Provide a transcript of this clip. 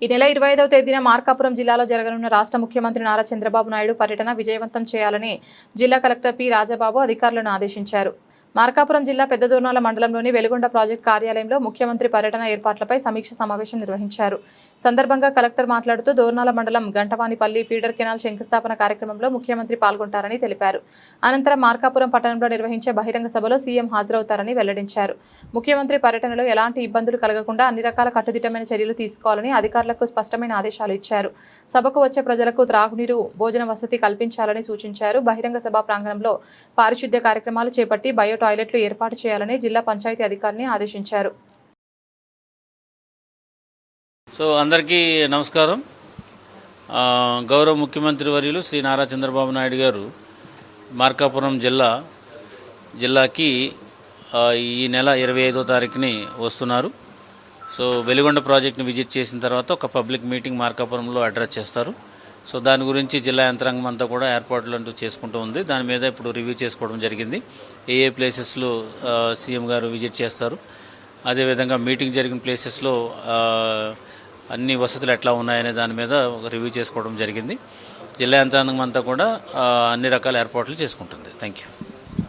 ఈ నెల 25వ తేదీన మార్కాపురం జిల్లాలో జరగనున్న రాష్ట్ర ముఖ్యమంత్రి నారా చంద్రబాబు నాయుడు పర్యటన విజయవంతం చేయాలని జిల్లా కలెక్టర్ పి రాజబాబు అధికారులను ఆదేశించారు. మార్కాపురం జిల్లా పెద్దదోర్నాల మండలంలోని వెలుగొండ ప్రాజెక్టు కార్యాలయంలో ముఖ్యమంత్రి పర్యటన ఏర్పాట్లపై సమీక్ష సమావేశం నిర్వహించారు. సందర్భంగా కలెక్టర్ మాట్లాడుతూ దోర్నాల మండలం గంటవానిపల్లి ఫీడర్ కెనాల్ శంకుస్థాపన కార్యక్రమంలో ముఖ్యమంత్రి పాల్గొంటారని తెలిపారు. అనంతరం మార్కాపురం పట్టణంలో నిర్వహించే బహిరంగ సభలో సీఎం హాజరవుతారని వెల్లడించారు. ముఖ్యమంత్రి పర్యటనలో ఎలాంటి ఇబ్బందులు కలగకుండా అన్ని రకాల కట్టుదిట్టమైన చర్యలు తీసుకోవాలని అధికారులకు స్పష్టమైన ఆదేశాలు ఇచ్చారు. సభకు వచ్చే ప్రజలకు త్రాగునీరు, భోజన వసతి కల్పించాలని సూచించారు. బహిరంగ సభా ప్రాంగణంలో పారిశుద్ధ్య కార్యక్రమాలు చేపట్టి బయో టాయిలెట్లు ఏర్పాటు చేయాలని జిల్లా పంచాయతీ అధికారిని ఆదేశించారు. సో అందరికీ నమస్కారం. గౌరవ ముఖ్యమంత్రి వర్యులు శ్రీ నారా చంద్రబాబు నాయుడు గారు మార్కాపురం జిల్లాకి ఈ నెల 25వ తారీఖుని వస్తున్నారు. సో వెలుగొండ ప్రాజెక్ట్ని విజిట్ చేసిన తర్వాత ఒక పబ్లిక్ మీటింగ్ మార్కాపురంలో అడ్రస్ చేస్తారు. సో దాని గురించి జిల్లా యంత్రాంగం అంతా కూడా ఏర్పాట్లు అంటూ చేసుకుంటూ ఉంది. దాని మీద ఇప్పుడు రివ్యూ చేసుకోవడం జరిగింది. ఏ ప్లేసెస్లో సీఎం గారు విజిట్ చేస్తారు, అదేవిధంగా మీటింగ్ జరిగిన ప్లేసెస్లో అన్ని వసతులు ఎట్లా ఉన్నాయనే దాని మీద ఒక రివ్యూ చేసుకోవడం జరిగింది. జిల్లా యంత్రాంగం అంతా కూడా అన్ని రకాల ఏర్పాట్లు చేసుకుంటుంది. Thank you.